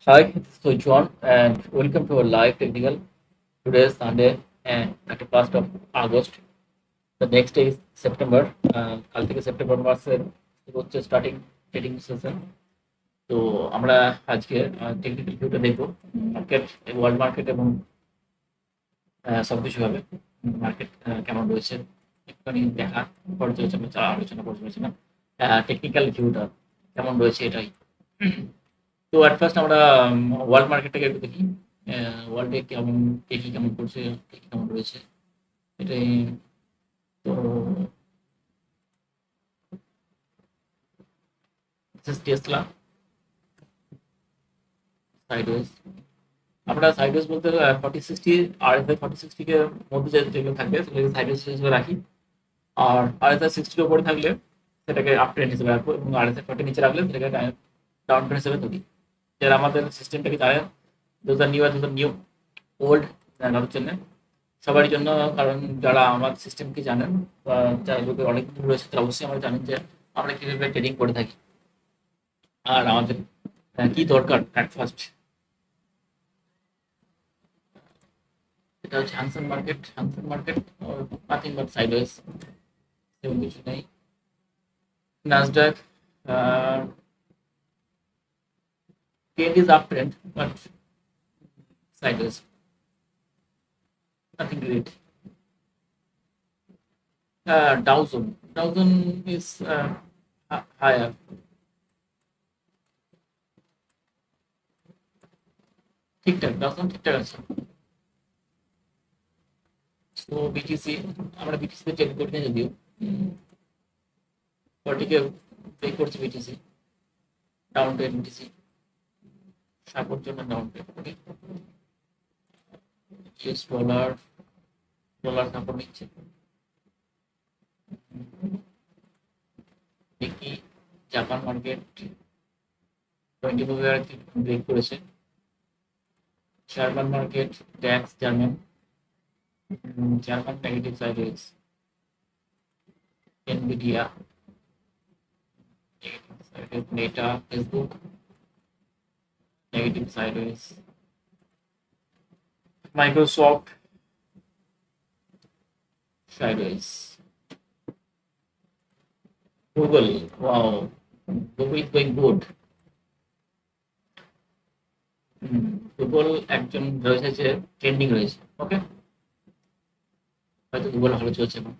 Hi, this is John, and welcome to our live technical. Today is Sunday, and 31st of August. The next day is September. কাল থেকে September মাসের শুরু হচ্ছে starting trading session. তো আমরা আজকে technical ভিউটা দেখবো মার্কেট, ওয়ার্ল্ড মার্কেট এবং সব কিছু হবে। মার্কেট কেমন রয়েছে একটুখানি দেখা পর্যালোচনা পর্যালোচনা টেকনিক্যাল ভিউটা কেমন রয়েছে এটাই। তো অ্যাট ফার্স্ট আমরা ওয়ার্ল্ড মার্কেটটাকে একটু দেখি। ওয়ার্ল্ডে কেমন কে কি কেমন করছে, কে কি কেমন রয়েছে এটাই। তো টেসলা সাইডওয়েজ, আমরা সাইডওয়েজ বলতে 40-60 আর এস আই 40-60 কে মধ্যে যেগুলো থাকবে সেগুলোকে সাইডওয়েজ হিসেবে রাখি। আর আর এস আই 60 উপরে থাকলে সেটাকে আপ ট্রেন্ড হিসেবে রাখবো, এবং আর এস আই 40 নিচে রাখলে সেটাকে ডাউন ট্রেন্ড হিসেবে ধরি। যারা আমাদের সিস্টেমটাকে জানেন, নিউ ওল্ড তাদের জন্য, সবার জন্য। কারণ যারা আমার সিস্টেমকে জানেন বা যারা লোকের অনেক দিন রয়েছে তারা অবশ্যই আমরা জানেন যে আমরা কিভাবে ট্রেডিং করে থাকি আর আমাদের কি দরকার। অ্যাট ফার্স্ট এটা হচ্ছে Hansen market nothing but sideways, তেমন কিছু নেই। Nasdaq trend is up trend but sideways, nothing great. Dow Jones is higher. ঠিকঠাক, Dow Jones ঠিকঠাক আছে। তো বিটিসি, আমরা বিটিসি তে ট্রেড করি না যদিও, 40 কে ব্রেক করছে BTC, down trade BTC, support জন্য ডাউন ট্রেড করি। ইউএস ডলার সাপোর্ট নিচ্ছে। দেখি জাপান মার্কেট 20 ব্রেক করেছে। German market, tax German negative sideways. Nvidia negative sideways, meta Facebook negative sideways, Microsoft sideways, Google, wow, Google is going good. Google একজন রয়েছে যে trending রয়েছে, ওকে, হয়তো Google ভালো চলছে এখন,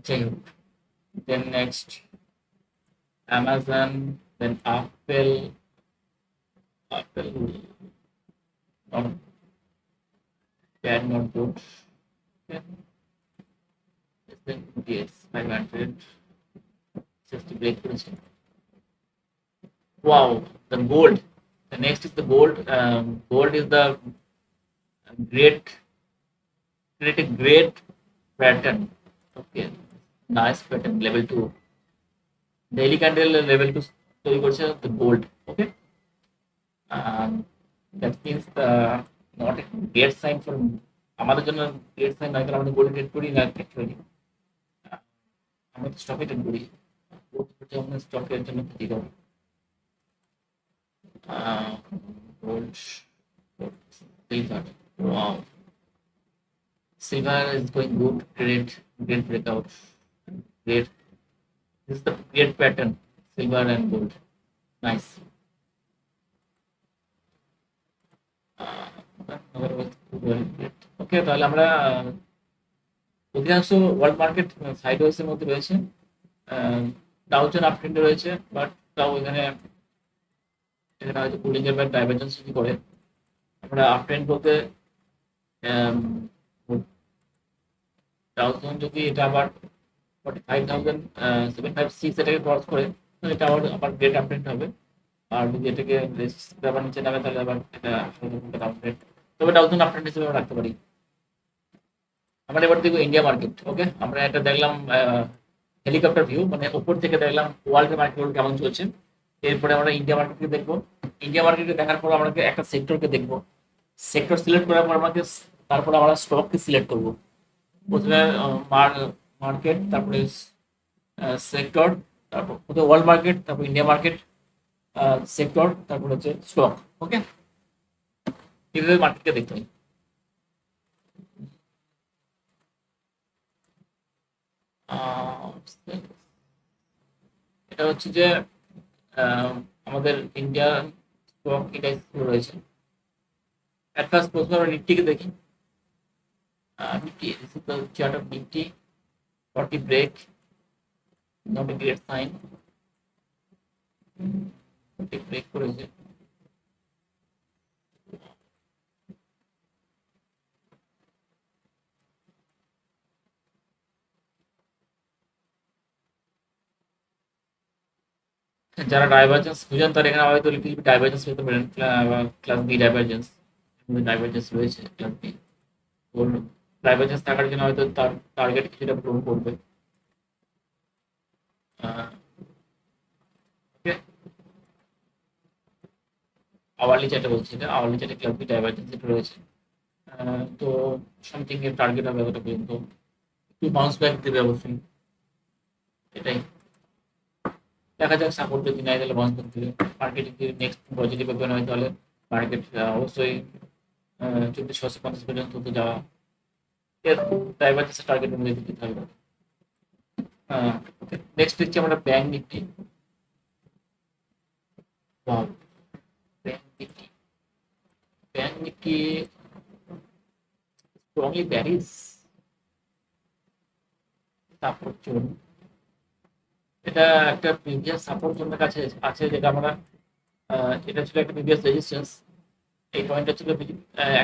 যাই হোক। Then next Amazon, then Apple not bad, not good. Then DS 500 60 break করেছে। Wow, the gold. The next is the gold. Gold is the great, create a great pattern. Okay, nice pattern. Level 2. Daily candle level 2 তৈরি করছে the gold. Okay, that means the not a great sign for আমাদের জন্য great sign নয়, কারণ আমাদের gold trade করি না actually. আমরা তো স্টকে ট্রেড করি, আমরা স্টকের জন্য ক্ষতি করি। Gold, silver. Wow, silver is going good. Great breakout. Great. This is the great pattern. Silver and gold. Nice. ওকে, তাহলে আমরা অধিকাংশ ওয়ার্ল্ড মার্কেট সাইডওয়েজ এর মধ্যে রয়েছে। ডাউ জোন্স আপ ট্রেন্ডে রয়েছে, বাট তাও এখানে হয়তো কুলিং এর বা ডাইভারজেন্স যদি করে। আমরা আপ ট্রেন্ড বলতে ডাউ জোন্স যদি এটা আবার 45,756 এটাকে ক্রস করে, তো এটা আবার গ্রেট আপ ট্রেন্ড হবে। আর যদি এটাকে রেজিস্ট্যান্স আবার নিচে নামে, তাহলে আবার এটা ডাউন ট্রেন্ড। তবে ডাউ জোন্স আপ ট্রেন্ড হিসেবে আমরা রাখতে পারি। আমরা এবার দেখবো ইন্ডিয়া মার্কেট। ওকে, আমরা এটা দেখলাম হেলিকপ্টার ভিউ, মানে উপর থেকে দেখলাম ওয়ার্ল্ড মার্কেট কেমন চলছে। এরপরে আমরা ইন্ডিয়া মার্কেটকে দেখবো। ইন্ডিয়া মার্কেটে দেখার পর আমাকে একটা সেক্টরকে দেখবো। সেক্টর সিলেক্ট করার পর আমাকে তারপর আমরা স্টককে সিলেক্ট করবো। প্রথমে মার্কেট, তারপরে সেক্টর, তারপর ওয়ার্ল্ড মার্কেট, তারপর ইন্ডিয়া মার্কেট, সেক্টর, তারপর হচ্ছে স্টক। ওকে, এইভাবে মার্কেটকে দেখতে হয়। আহ, এটা হচ্ছে যে আহ, আমাদের ইন্ডিয়া স্টক এটাই রয়েছে। অ্যাট ফার্স্ট প্রথমে আমরা নিফটিকে দেখি। Nifty, this is the chart of Nifty, 40 break, not a great sign. 40 break করেছে। যারা ডাইভারজেন্স খুঁজেন তারা এখানে হয়তো লিটল ডাইভারজেন্স পেতে পারেন, ক্লাস বি ডাইভারজেন্স। ডাইভারজেন্স রয়েছে ক্লাস বি। ওর ডাইভারজেন্স থাকার জন্য হয়তো তার টার্গেট কিছুটা পূরণ করবে। আওয়ারলি চার্টে বলছি, এটা আওয়ারলি চার্টে ক্লাস বি ডাইভারজেন্স যেটা রয়েছে। তো সামথিং এর টার্গেট হবে কতটা পর্যন্ত, একটু বাউন্স ব্যাক দেবে অবশ্যই, এটাই। দেখা যাক, সাপোর্ট যদি নেয় তাহলে বাউন্স ব্যাক দেবে। মার্কেট যদি নেক্সট পজিটিভ ওপেন হয় তাহলে মার্কেট অবশ্যই 1450 পর্যন্ত তো যাওয়া, এর ডাইভারজেন্সের টার্গেট অনুযায়ী দিতে থাকবে। নেক্সট দেখছি আমরা bank Nifty. Bank Nifty, bank Nifty strongly berries support zone. এটা একটা প্রিভিয়াস সাপোর্ট জোনের কাছে আছে, যেটা আমরা এটা ছিল একটা প্রিভিয়াস রেজিস্ট্যান্স। এই পয়েন্টটা ছিল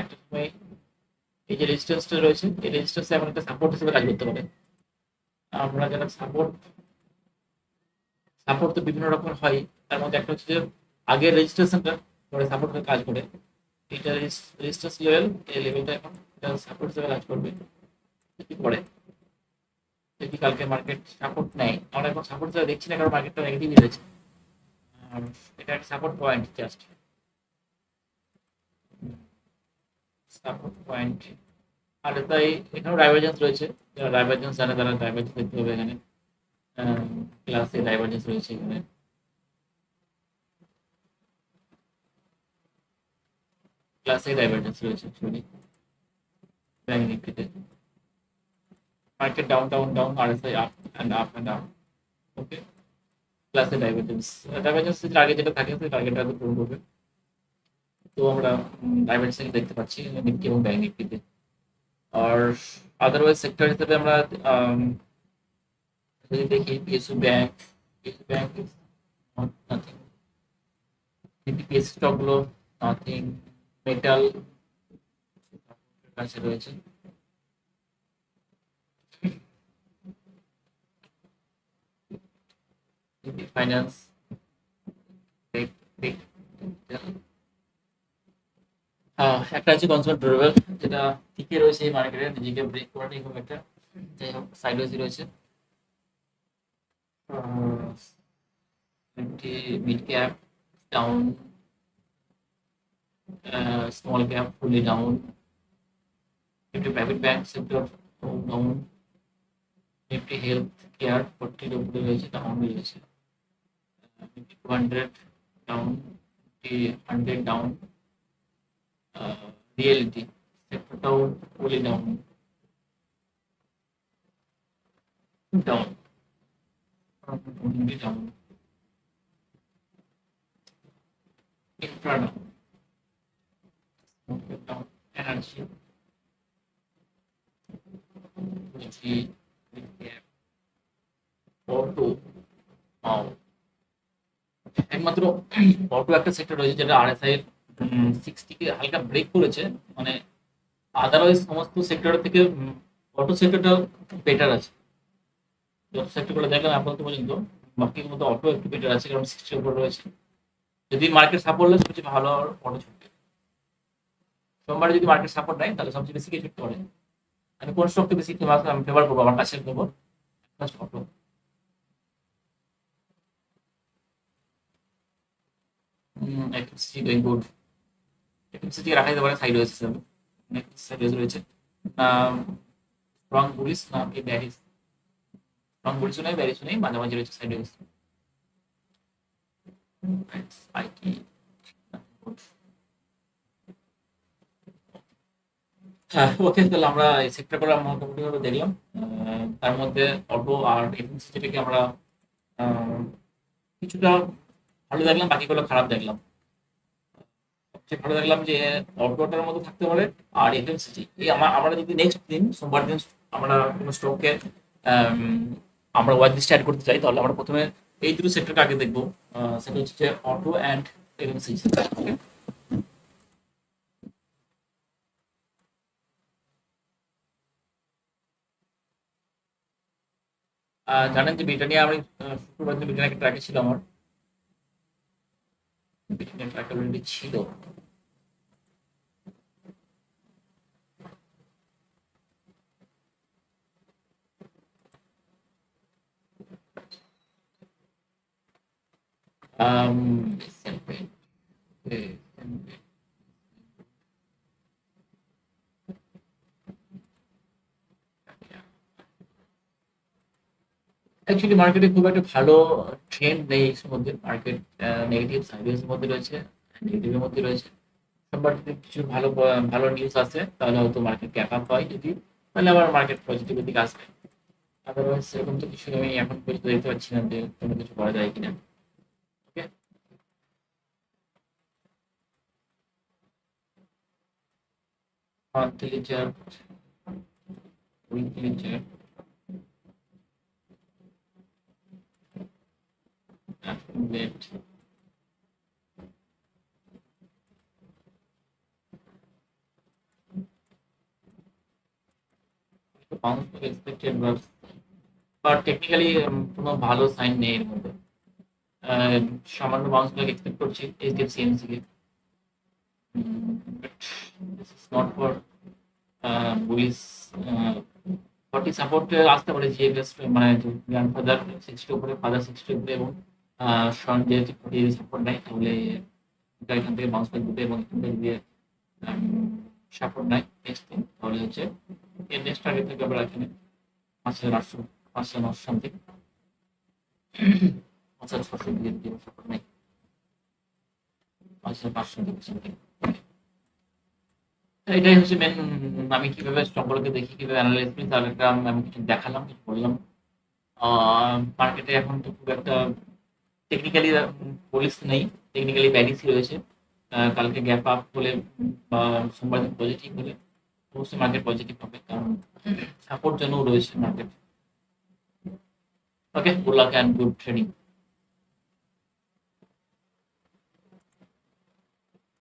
একটা সময়, এই যে রেজিস্ট্যান্সটা রয়েছে এই রেজিস্ট্যান্সে এমন একটা সাপোর্ট হিসেবে কাজ করতে পারে। আমরা যারা সাপোর্ট, সাপোর্ট তো বিভিন্ন রকমের হয়, তার মধ্যে একটা হচ্ছে যে আগের রেজিস্ট্রেশনটা পরে সাপোর্ট হয়ে কাজ করে। এটা রেজিস্ট্যান্স লেভেল, এই লেভেলটা এখন এটা সাপোর্ট হিসেবে কাজ করবে। যদি পরে যদি কালকে মার্কেট সাপোর্ট নেয়, আমরা এখন সাপোর্ট হিসেবে দেখছি না কারণ মার্কেটটা নেগেটিভই রয়েছে। আর এটা একটা support point, just support point. আর তাই এখানেও ডাইভারজেন্স রয়েছে, যারা ডাইভারজেন্স জানে তারা ডাইভারজেন্স দেখতে হবে এখানে। ক্লাসে ডাইভারজেন্স রয়েছে এখানে, ক্লাসে ডাইভারজেন্স রয়েছে অ্যাকচুয়ালি ব্যাংক নিফটিতে। Market down down down, RSI up and up and up. Okay, ক্লাসে ডাইভারজেন্স, ডাইভারজেন্স আগে যেটা থাকে সেই টার্গেটটা পূরণ করবে। তো আমরা ডাইভারজেন্স দেখতে পাচ্ছি নিফটি এবং ব্যাংক নিফটিতে। আর আদারওয়াইজ সেক্টর হিসেবে আমরা যদি দেখি PSU bank, PSU bank is nothing. PSC স্টকগুলো নাথিং। মেটাল কাছে রয়েছে। ফাইন্যান্স, একটা আছে কনজিউমার ডিউরেবল, যেটা টিকে রয়েছে এই মার্কেটে, নিজেকে ব্রেক করে এরকম একটা, যাই হোক সাইডওয়েজ রয়েছে। Mid cap down, small cap fully down, একটি private bank sector down, Nifty health care 40 উপরে রয়েছে, ডাউন রয়েছে। Nifty 200 down, Nifty 100 down. Realty সেক্টরটাও fully down, down, down. Infra down, energy, auto, একমাত্র অটো একটা সেক্টর রয়েছে যেটা আরএসআই 60 কে হালকা ব্রেক করেছে। মানে আদারওয়াইজ সমস্ত সেক্টর থেকে অটো সেক্টরটা বেটার আছে। যত সেক্টরগুলো দেখলাম আপাতত পর্যন্ত, বাকির মধ্যে অটো একটু বেটার আছে কারণ 60 উপর রয়েছে। যদি মার্কেট সাপোর্ট নেয় সবচেয়ে ভালো অটো ছুটবে। সোমবার যদি মার্কেট সাপোর্ট নেয় তাহলে সবচেয়ে বেশি কে ছুটতে পারে। আমি কোন স্টককে বেশি আমি ফেভার করবো, আমার কাছে দেবো first auto. FMCG doing good, FMCG রাখা যেতে পারে সাইড রয়েছে, অনেক সাইড রয়েছে। না স্ট্রং বুলিশ না কি ব্যারিশ, স্ট্রং বুলিশও নেই ব্যারিশও নেই, মাঝামাঝি রয়েছে সাইড রয়েছে। আইটি। হ্যাঁ, ওকে, তাহলে আমরা এই সেক্টরগুলো মোটামুটি ভাবে দেখলাম। তার মধ্যে অটো আর এফএমসি যেটাকে আমরা আহ, কিছুটা ভালো দেখলাম, বাকিগুলো খারাপ দেখলাম। সবচেয়ে ভালো দেখলাম যে অটোটার মধ্যে থাকতে পারে, আর এফএমসিজি এই আমরা যদি নেক্সট দিন সোমবার দিন আমরা কোনো স্টককে আমরা ওয়াচ লিস্টে অ্যাড করতে চাই, তাহলে আমরা প্রথমে এই দুটো সেক্টরকে আগে দেখবো। সেটা হচ্ছে যে অটো অ্যান্ড এফএমসিজি। ওকে। জানেন যে ব্রিটানিয়া, আমি শুক্রবার দিন ব্রিটানিয়াকে ট্র্যাকে ছিল আমার, ব্রিটানিয়া ট্র্যাকে অলরেডি ছিল। অ্যাকচুয়ালি মার্কেটে খুব একটা ভালো ট্রেন্ড নেই এর মধ্যে। মার্কেট নেগেটিভ সাইডের মধ্যে রয়েছে, নেগেটিভের মধ্যে রয়েছে। সোমবার যদি কিছু ভালো ভালো নিউজ আসে তাহলে হয়তো মার্কেট ক্যাপ আপ হয়, যদি তাহলে আবার মার্কেট পজিটিভের দিকে আসবে। আদারওয়াইজ সেরকম তো কিছু আমি এখন পর্যন্ত দেখতে পাচ্ছি না যে কোনো কিছু করা যায় কিনা। Okay. Monthly chart, weekly chart, rate, bounce back expected, but technically কোনো ভালো সাইন নেই এর মধ্যে। আহ, সামান্য বাউন্স ব্যাক এক্সপেক্ট করছি এইচডিএফসি এমসি কে, but this is not for bullish. Forty support আসতে পারে জিএফএস, মানে গ্র্যান্ডফাদার সিক্সটি উপরে, ফাদার সিক্সটি উপরে, এবং সন যেহেতু ফর্টি সাপোর্ট নেয়, তাহলে এটা এখান থেকে বাউন্স ব্যাক দিতে, এবং এখান থেকে দিয়ে সাপোর্ট নেয় নেক্সট দিন, তাহলে হচ্ছে এর নেক্সট টার্গেট থেকে আবার এখানে 5,800, 5,900 সামথিং, 5,600 দিকে দিকে সাপোর্ট নেয়, 5,500 দিকে সামথিং। এটাই হচ্ছে মেন। আমি কিভাবে স্টকগুলোকে দেখি, কিভাবে অ্যানালাইজ করি, তার একটা আমি কিছু দেখালাম, কিছু বললাম। মার্কেটে এখন তো খুব একটা টেকনিক্যালি পলিস নেই, টেকনিক্যালি ব্যারিসই রয়েছে। কালকে গ্যাপ আপ হলে বা সোমবার দিন পজিটিভ হলে অবশ্যই মার্কেট পজিটিভ হবে, কারণ সাপোর্ট জন্যও রয়েছে market. Okay, good luck and good trading.